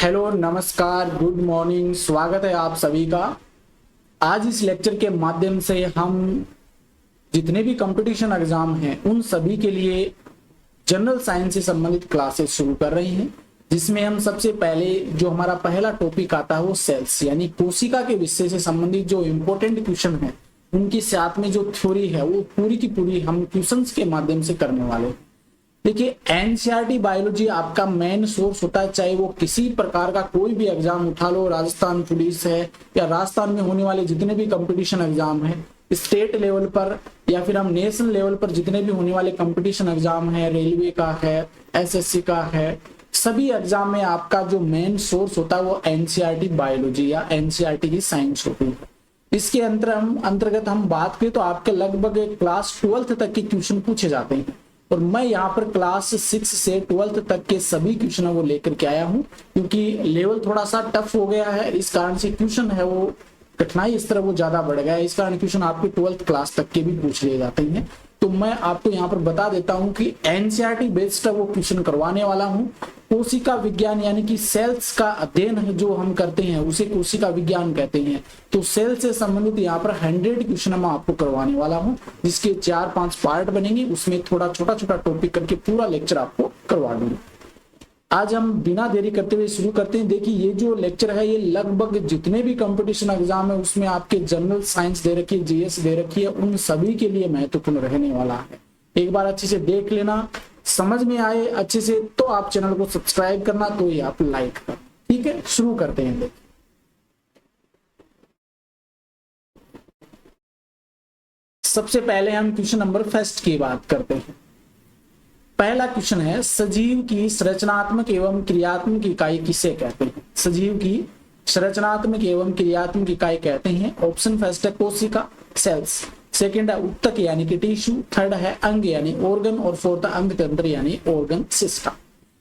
Hello, नमस्कार, good morning. स्वागत है आप सभी का। आज इस लेक्चर के माध्यम से हम जितने भी कंपटीशन एग्जाम हैं उन सभी के लिए जनरल साइंस से संबंधित क्लासेस शुरू कर रहे हैं, जिसमें हम सबसे पहले जो हमारा पहला टॉपिक आता है वो सेल्स यानी कोशिका के विषय से संबंधित जो इम्पोर्टेंट क्वेश्चन है उनके साथ में जो थ्योरी है वो पूरी की पूरी हम क्वेश्चंस के माध्यम से करने वाले हैं। देखिए, एनसीईआरटी बायोलॉजी आपका मेन सोर्स होता है, चाहे वो किसी प्रकार का कोई भी एग्जाम उठा लो, राजस्थान पुलिस है या राजस्थान में होने वाले जितने भी कंपटीशन एग्जाम है, स्टेट लेवल पर या फिर हम नेशनल लेवल पर जितने भी होने वाले कंपटीशन एग्जाम है, रेलवे का है, एसएससी का है, सभी एग्जाम में आपका जो मेन सोर्स होता है वो एनसीईआरटी बायोलॉजी या एनसीईआरटी की साइंस होती है। इसके अंतर्गत हम बात करें तो आपके लगभग क्लास 12th तक के क्वेश्चन पूछे जाते हैं और मैं यहाँ पर क्लास 6 से 12th तक के सभी क्वेश्चन वो लेकर के आया हूँ, क्योंकि लेवल थोड़ा सा टफ हो गया है। इस कारण से क्वेश्चन है वो कठिनाई इस तरह वो ज्यादा बढ़ गया है, इस कारण क्वेश्चन आपके 12th क्लास तक के भी पूछ लिए जाते हैं। तो मैं आपको यहाँ पर बता देता हूँ कि एनसीईआरटी बेस्ड वो क्वेश्चन करवाने वाला हूँ। कोशिका विज्ञान यानी कि सेल्स का अध्ययन है जो हम करते हैं उसे कोशिका विज्ञान कहते हैं। तो सेल से संबंधित यहाँ पर 100 क्वेश्चन मैं आपको करवाने वाला हूँ, जिसके 4-5 पार्ट बनेंगे, उसमें थोड़ा छोटा छोटा टॉपिक करके पूरा लेक्चर आपको करवा दूंगा। आज हम बिना देरी करते हुए शुरू करते हैं। देखिए, ये जो लेक्चर है ये लगभग जितने भी कंपटीशन एग्जाम है उसमें आपके जनरल साइंस दे रखी है, जीएस दे रखी है, उन सभी के लिए महत्वपूर्ण रहने वाला है। एक बार अच्छे से देख लेना, समझ में आए अच्छे से तो आप चैनल को सब्सक्राइब करना, तो ये आप लाइक कर। ठीक है, शुरू करते हैं। देखिए, सबसे पहले हम क्वेश्चन नंबर फर्स्ट की बात करते हैं। पहला क्वेश्चन है, सजीव की संरचनात्मक एवं क्रियात्मक इकाई किसे कहते हैं? सजीव की संरचनात्मक एवं क्रियात्मक इकाई कहते हैं। ऑप्शन फर्स्ट है कोशिका, सेल्स। सेकंड है उत्तक यानी कि टिश्यू। थर्ड है अंग यानी ऑर्गन और फोर्थ अंग तंत्र यानी ऑर्गन सिस्टम।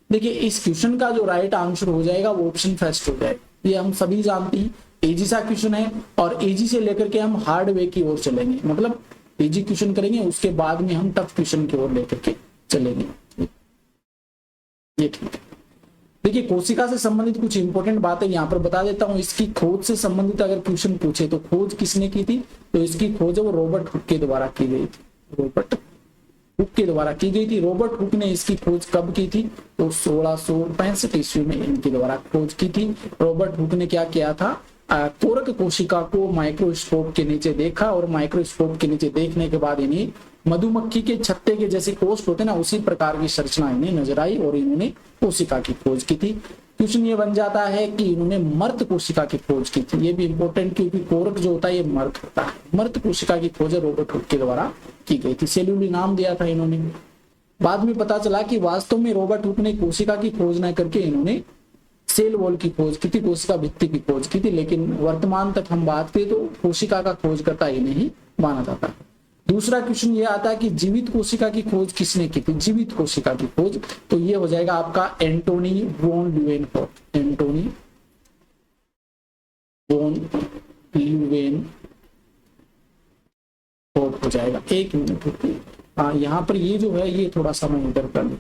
देखिए, इस क्वेश्चन का जो राइट आंसर हो जाएगा वो ऑप्शन फर्स्ट हो जाएगा। ये हम सभी जानते हैं, इजी सा क्वेश्चन है और इजी से लेकर के हम हार्ड वे की ओर चलेंगे, मतलब इजी क्वेश्चन करेंगे उसके बाद में हम टफ क्वेश्चन की ओर लेकर के चलेंगे। ये ठीक है। देखिए, कोशिका से संबंधित कुछ इंपॉर्टेंट बातें यहाँ पर बता देता हूँ। इसकी खोज से संबंधित अगर क्वेश्चन पूछे तो खोज किसने की थी, तो इसकी खोज है वो रॉबर्ट हुक के द्वारा की गई थी। रॉबर्ट हुक के द्वारा की गई थी। रॉबर्ट हुक ने इसकी खोज कब की थी, तो 1665 ईस्वी में इनके द्वारा खोज की थी। रॉबर्ट हुक ने क्या किया था, कोरक कोशिका को माइक्रोस्कोप के नीचे देखा और माइक्रोस्कोप के नीचे देखने के बाद इन्हें मधुमक्खी के छत्ते के जैसे कोष्ठ होते ना, उसी प्रकार की संरचना इन्हें नजर आई और इन्होंने कोशिका की खोज की थी। क्वेश्चन ये बन जाता है कि इन्होंने मर्त कोशिका की खोज की थी। ये भी इंपॉर्टेंट, क्योंकि कोरक जो होता है ये मर्त होता है। मर्त कोशिका की खोज रॉबर्ट हुक के द्वारा की गई थी। सेल्यूली नाम दिया था इन्होंने। बाद में पता चला कि वास्तव में रॉबर्ट हुक ने कोशिका की खोज न करके इन्होंने सेल वॉल की खोज की थी, कोशिका भित्ति की खोज की थी। लेकिन वर्तमान तक हम बात करें तो कोशिका का खोजकर्ता इन्हें ही माना जाता है। दूसरा क्वेश्चन ये आता है कि जीवित कोशिका की खोज किसने की थी? जीवित कोशिका की खोज, तो ये हो जाएगा आपका एंटोनी वॉन ल्यूवेनहोर्फ। एंटोनी वॉन ल्यूवेनहोर्फ हो जाएगा। एक मिनट रुकिए, हाँ यहाँ पर ये जो है ये थोड़ा सा मैं इंटर कर लूं,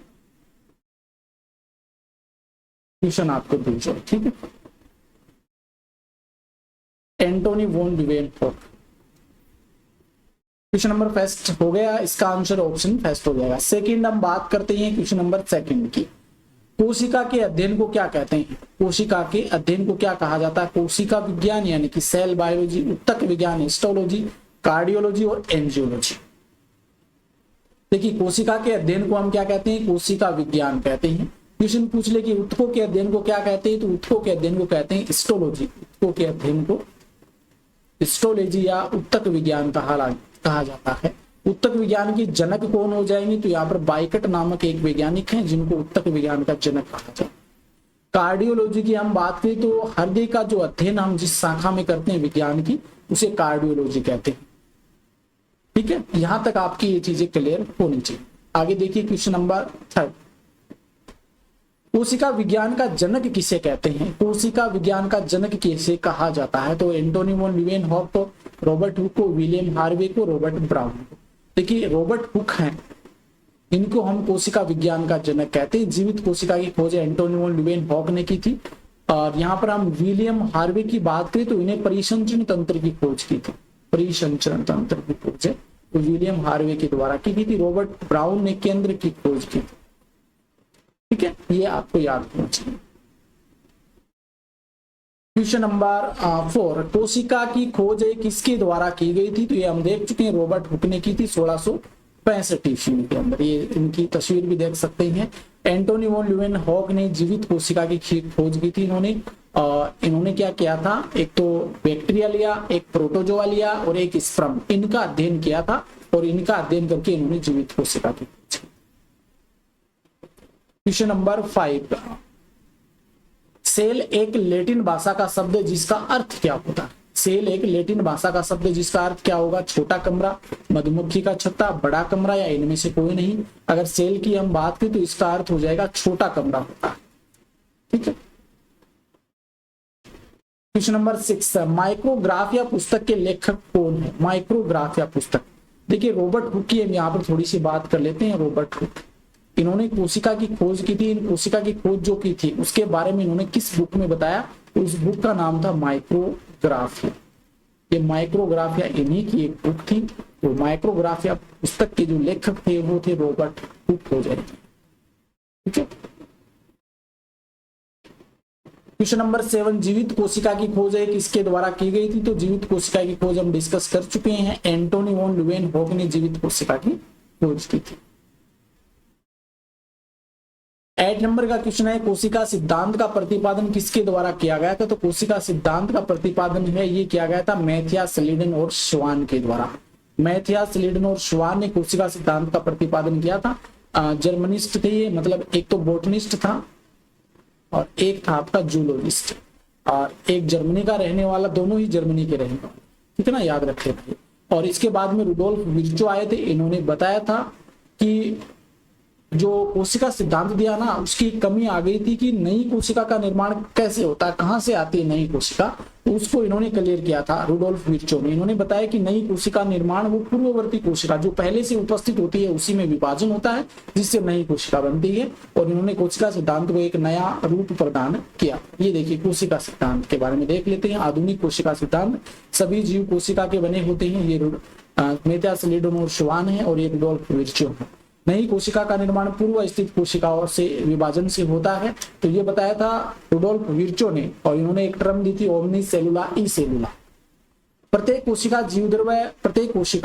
क्वेश्चन आपको दीजिए। ठीक है, Antonie van Leeuwenhoek question number first हो गया। इसका आंसर ऑप्शन फर्स्ट हो जाएगा। सेकंड हम बात करते हैं क्वेश्चन नंबर सेकंड की। कोशिका के अध्ययन को क्या कहते हैं? कोशिका के अध्ययन को क्या कहा जाता है? कोशिका विज्ञान यानी कि सेल बायोलॉजी, उत्तक विज्ञान, हिस्टोलॉजी, कार्डियोलॉजी और एंजियोलॉजी। देखिए, कोशिका के अध्ययन को हम क्या कहते हैं? कोशिका विज्ञान कहते हैं। क्वेश्चन पूछ ले कि उत्तकों के अध्ययन को क्या कहते हैं, तो उत्तकों के अध्ययन को कहते हैं हिस्टोलॉजी। उत्तकों के अध्ययन को हिस्टोलॉजी या उत्तक विज्ञान कहा जाता है। उत्तक विज्ञान की जनक कौन हो जाएंगे, तो यहाँ पर बाइकट नामक एक वैज्ञानिक हैं जिनको उत्तक विज्ञान का जनक कहा जाए। कार्डियोलॉजी की हम बात करें तो हृदय का जो अध्ययन हम जिस शाखा में करते हैं विज्ञान की, उसे कार्डियोलॉजी कहते हैं। ठीक है, यहां तक आपकी ये चीजें क्लियर होनी चाहिए। आगे देखिए क्वेश्चन नंबर थर्ड। कोशिका विज्ञान का जनक किसे कहते हैं? कोशिका विज्ञान का जनक किसे कहा जाता है? तो एंटोनी वॉन ल्यूवेनहोर्फ को, रॉबर्ट हुक को, विलियम हार्वे को, रॉबर्ट ब्राउन को। देखिए, रॉबर्ट हुक हैं, इनको हम कोशिका विज्ञान का जनक कहते हैं। जीवित कोशिका की खोज एंटोनी वॉन ल्यूवेनहोर्फ ने की थी। और यहाँ पर हम विलियम हार्वे की बात करें तो इन्हें परिसंचरण तंत्र की खोज की थी। परिसंचरण तंत्र की खोज है तो विलियम हार्वे के द्वारा की थी। रॉबर्ट ब्राउन ने केंद्र की खोज की थी। ठीक है, ये आपको याद होना चाहिए। क्वेश्चन नंबर 4, कोशिका की खोज किसके द्वारा की गई थी? तो ये हम देख चुके हैं, रॉबर्ट हुक ने की थी 1665 ईस्वी के अंदर। ये इनकी तस्वीर भी देख सकते हैं। एंटोनी वॉन ल्यूवेनहॉक ने जीवित कोशिका की खोज की थी। इन्होंने क्या किया था, एक तो बैक्टीरिया लिया, एक प्रोटोजोआ लिया और एक स्पर्म, इनका अध्ययन किया था और इनका अध्ययन करके इन्होंने जीवित कोशिका की खोज की। क्वेश्चन नंबर 5, सेल एक लैटिन भाषा का शब्द है जिसका अर्थ क्या होता है? सेल एक लैटिन भाषा का शब्द है जिसका अर्थ क्या होगा? छोटा कमरा, मधुमक्खी का छत्ता, बड़ा कमरा या इनमें से कोई नहीं। अगर सेल की हम बात करें तो इसका अर्थ हो जाएगा छोटा कमरा होता है। ठीक है। क्वेश्चन नंबर 6, माइक्रोग्राफिया पुस्तक के लेखक कौन है? माइक्रोग्राफिया पुस्तक, देखिए रॉबर्ट हुक की हम यहाँ पर थोड़ी सी बात कर लेते हैं। रॉबर्ट हुक, इन्होंने कोशिका की खोज की थी। इन कोशिका की खोज जो की थी उसके बारे में इन्होंने किस बुक में बताया? उस बुक का नाम था माइक्रोग्राफिया। ये माइक्रोग्राफिया इन्हीं की एक बुक थी। तो माइक्रोग्राफिया पुस्तक के जो लेखक थे वो थे रॉबर्ट हुक हो जाएंगे। ठीक है। क्वेश्चन नंबर 7, जीवित कोशिका की खोज है किसके द्वारा की गई थी? तो जीवित कोशिका की खोज हम डिस्कस कर चुके हैं। एंटोनी वॉन ल्यूवेनहॉक ने जीवित कोशिका की खोज की थी। 8 नंबर का क्वेश्चन है, कोशिका सिद्धांत का प्रतिपादन किसके द्वारा किया गया था? तो कोशिका सिद्धांत का प्रतिपादन है ये किया गया था मैथियास स्लीडन और श्वान के द्वारा। मैथियास स्लीडन और श्वान ने कोशिका सिद्धांत का प्रतिपादन किया था। जर्मनिस्ट थे ये, मतलब एक तो बोटनिस्ट था और एक था आपका जूलॉजिस्ट, और एक जर्मनी का रहने वाला, दोनों ही जर्मनी के रहने वाले। ठीक है ना, याद रखे थे। और इसके बाद में रुडोल्फ विर्चो आए थे। इन्होंने बताया था कि जो कोशिका सिद्धांत दिया ना, उसकी कमी आ गई थी कि नई कोशिका का निर्माण कैसे होता है, कहां से आती है नई कोशिका, तो उसको इन्होंने क्लियर किया था रुडोल्फ विर्चो ने। इन्होंने बताया कि नई कोशिका निर्माण वो पूर्ववर्ती कोशिका जो पहले से उपस्थित होती है उसी में विभाजन होता है जिससे नई कोशिका बनती है। और इन्होंने कोशिका सिद्धांत को एक नया रूप प्रदान किया। ये देखिए कोशिका सिद्धांत के बारे में देख लेते हैं। आधुनिक कोशिका सिद्धांत सभी जीव कोशिका के बने होते हैं। ये मैथियास स्लीडन और श्वान है और ये रुडोल्फ विर्चो है। नई कोशिका का निर्माण पूर्व स्थित कोशिकाओं से विभाजन से होता है। तो ये बताया था रुडोल्फ विर्चो ने। और इन्होंने एक टर्म दी थी ओमनी सेलुला ई सेलुला। प्रत्येक कोशिका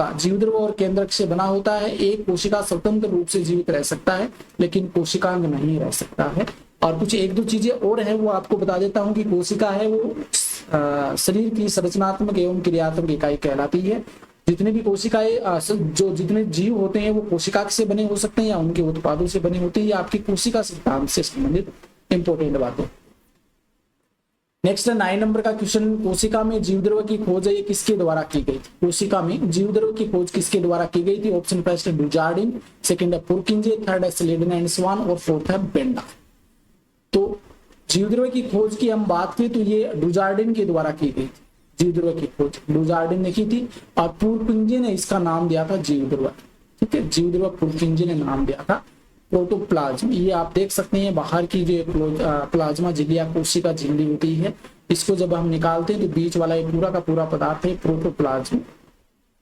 जीवद्रव्य और केंद्रक से बना होता है। एक कोशिका स्वतंत्र रूप से जीवित रह सकता है लेकिन कोशिकांग नहीं रह सकता है। और कुछ एक दो चीजें और है वो आपको बता देता हूं कि कोशिका है वो शरीर की संरचनात्मक एवं क्रियात्मक इकाई कहलाती है। जितने भी कोशिकाएं जो जितने जीव होते हैं वो कोशिका से बने हो सकते हैं या उनके उत्पादों से बने होते हैं। ये आपकी कोशिका सिद्धांत से संबंधित इंपॉर्टेंट बात है। नेक्स्ट है 9 नंबर का क्वेश्चन, कोशिका में जीवद्रव्य की खोज है ये किसके द्वारा की गई थी? कोशिका में जीवद्रव्य की खोज किसके द्वारा की गई थी? ऑप्शन फर्स्ट है डुजार्डिन, सेकंड है पुरकिंजे, थर्ड है स्लीडन एंड स्वान और फोर्थ है बेंडा। तो जीवद्रव्य की खोज की हम बात करें तो ये डुजार्डिन के द्वारा की गई थी। जीवद्रव्य की खोज डुजार्डिन ने की थी और पुरकिंजे ने इसका नाम दिया था जीवद्रव्य। ठीक है, जीवद्रव्य पुरकिंजे ने नाम दिया था। प्रोटोप्लाज्म, ये आप देख सकते हैं बाहर की जो प्लाज्मा झिल्ली या कोशिका झिल्ली होती है, इसको जब हम निकालते हैं तो बीच वाला ये पूरा का पूरा पदार्थ है प्रोटोप्लाज्म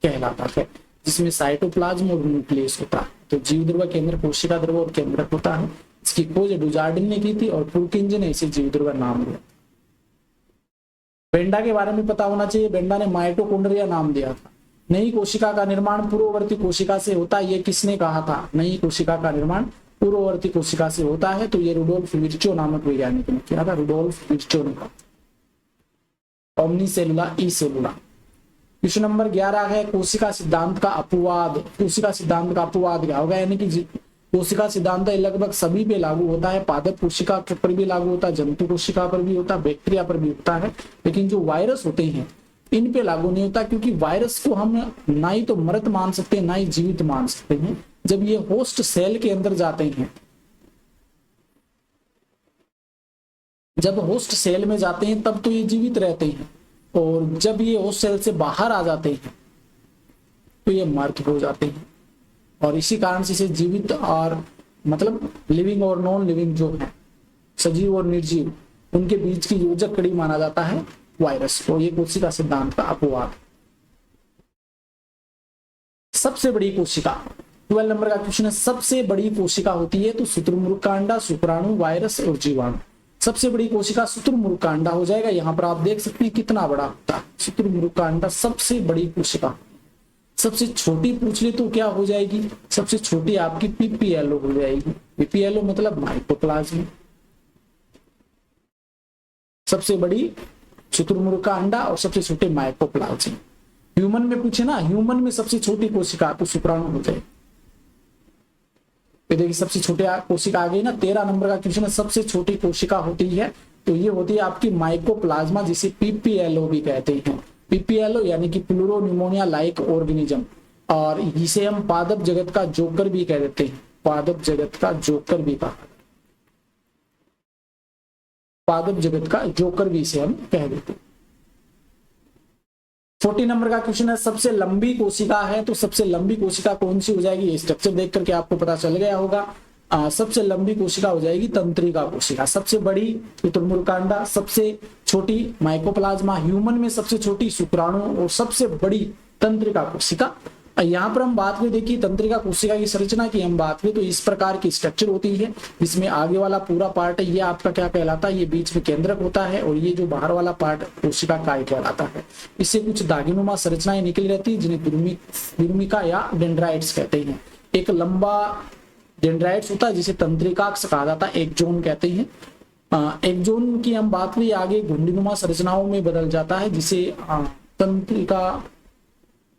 कहलाता है, जिसमें साइटोप्लाज्म और न्यूक्लियस होता है। तो जीवद्रव्य के अंदर कोशिका द्रव्य और केंद्रक होता है। इसकी खोज डुजार्डिन ने की थी और पुरकिंजे ने इसे जीवद्रव्य नाम दिया। बेंडा के बारे में पता होना चाहिए। बेंडा ने माइटोकॉन्ड्रिया नाम दिया था। नई कोशिका का निर्माण पूर्ववर्ती कोशिका से होता है, ये किसने कहा था? नई कोशिका का निर्माण पूर्ववर्ती कोशिका से होता है। तो ये रुडोल्फ विर्चो नामक वैज्ञानिक ने किया था। रुडोल्फ विर्चो ने कहा। ओमनी सेलुला ई सेलुला। क्वेश्चन नंबर 11 है, कोशिका सिद्धांत का अपवाद। कोशिका सिद्धांत का अपवाद क्या होगा? यानी कि कोशिका सिद्धांत लगभग सभी पे लागू होता है। पादप कोशिका पर भी लागू होता है, जंतु कोशिका पर भी होता है, बैक्टीरिया पर भी होता है। लेकिन जो वायरस होते हैं इन पे लागू नहीं होता, क्योंकि वायरस को हम ना ही तो मृत मान सकते हैं ना ही जीवित मान सकते हैं। जब ये होस्ट सेल के अंदर जाते हैं, जब होस्ट सेल में जाते हैं तब तो ये जीवित रहते हैं, और जब ये होस्ट सेल से बाहर आ जाते हैं तो ये मृत हो जाते हैं। और इसी कारण से इसे जीवित और मतलब लिविंग और नॉन लिविंग जो है, सजीव और निर्जीव, उनके बीच की योजक कड़ी माना जाता है वायरस को। ये कोशिका सिद्धांत का अपवाद। सबसे बड़ी कोशिका, 12 नंबर का क्वेश्चन है, सबसे बड़ी कोशिका होती है तो शुतुरमुर्ग का अंडा, शुक्राणु, वायरस और जीवाणु। सबसे बड़ी कोशिका शुतुरमुर्ग का अंडा हो जाएगा। यहाँ पर आप देख सकते हैं कितना बड़ा होता है शुतुरमुर्ग का अंडा, सबसे बड़ी कोशिका। सबसे छोटी पूछ ले तो क्या हो जाएगी, सबसे छोटी आपकी पीपीएलओ हो जाएगी। पीपीएलओ मतलब माइकोप्लाज्मा। सबसे बड़ी शुतुरमुर्ग का अंडा और सबसे छोटे माइकोप्लाज्मा। ह्यूमन में पूछे ना, ह्यूमन में सबसे छोटी कोशिका तो शुक्राणु हो जाएगी। देखिए सबसे छोटे कोशिका आ गई ना। 13 नंबर का क्वेश्चन है, सबसे छोटी कोशिका होती है तो ये होती है आपकी माइकोप्लाज्मा, जिसे पीपीएलओ भी कहते हैं। पीपीएलओ यानी कि प्लूरोनिमोनिया लाइक ऑर्गेनिज्म, और इसे हम पादप जगत का जोकर भी कह देते हैं। पादप जगत का जोकर भी कहा, पादप जगत का जोकर भी इसे हम कह देते हैं। 40 नंबर का क्वेश्चन है, सबसे लंबी कोशिका है तो सबसे लंबी कोशिका कौन सी हो जाएगी। ये स्ट्रक्चर देख करके आपको पता चल गया होगा। सबसे लंबी कोशिका हो जाएगी तंत्रिका कोशिका। सबसे बड़ी शुतुरमुर्ग का अंडा, सबसे छोटी माइकोप्लाज्मा, ह्यूमन में सबसे छोटी शुक्राणु और सबसे बड़ी तंत्रिका कोशिका। यहाँ पर हम बात करें, देखिए तंत्रिका कोशिका की संरचना की हम बात करें तो इस प्रकार की स्ट्रक्चर होती है, जिसमें आगे वाला पूरा पार्ट है ये आपका क्या कहलाता है, ये बीच में केंद्रक होता है, और ये जो बाहर वाला पार्ट कोशिका काय कहलाता है। इससे कुछ दागिनुमा संरचनाएं निकली रहती है जिन्हें द्विमीका या डेंड्राइट्स कहते हैं। एक लंबा डेंड्राइट्स होता है जिसे तंत्रिकाक्ष कहा जाता है, एक जोन कहते हैं। एक जोन की हम बात करें आगे घुंडीनुमा संरचनाओं में बदल जाता है, जिसे तंत्रिका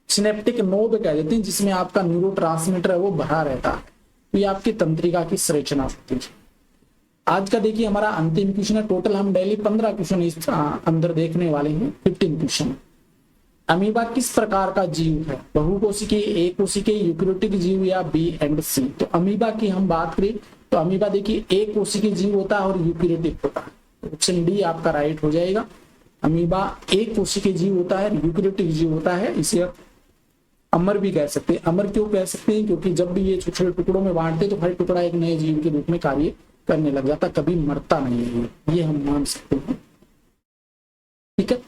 सिनेप्टिक नोड कह देते हैं, जिसमें आपका न्यूरोट्रांसमीटर है वो भरा रहता है। तो ये आपकी तंत्रिका की संरचना होती है। आज का देखिए हमारा अंतिम क्वेश्चन है। टोटल हम डेली 15 क्वेश्चन इस अंदर देखने वाले हैं। 15 क्वेश्चन। अमीबा किस प्रकार का जीव है, बहुकोशिकीय, एक कोशिकीय, यूकेरियोटिक जीव या बी एंड सी। तो अमीबा की हम बात करें तो अमीबा देखिए एक कोशिकीय जीव होता है और यूकेरियोटिक होता है। ऑप्शन डी आपका राइट हो जाएगा। अमीबा एक कोशिकीय जीव होता है, यूकेरियोटिक जीव होता है। इसे अमर भी कह सकते हैं। अमर क्यों कह सकते हैं, क्योंकि जब भी ये छोटे छोटे टुकड़ों में बांटते तो हर टुकड़ा एक नए जीव के रूप में कार्य करने लग जाता, कभी मरता नहीं है, ये हम मान सकते हैं। ठीक है।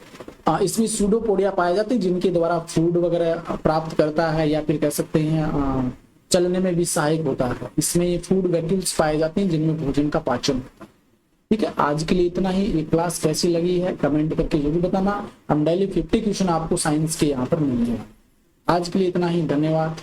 इसमें सूडोपोडिया पाए जाते हैं जिनके द्वारा फूड वगैरह प्राप्त करता है, या फिर कह सकते हैं चलने में भी सहायक होता है। इसमें फूड वैक्यूल्स पाए जाते हैं जिनमें भोजन का पाचन होता है। ठीक है, आज के लिए इतना ही। ये क्लास कैसी लगी है कमेंट करके जरूर बताना। हम डेली 50 क्वेश्चन आपको साइंस के यहाँ पर मिल जाएगा। आज के लिए इतना ही, धन्यवाद।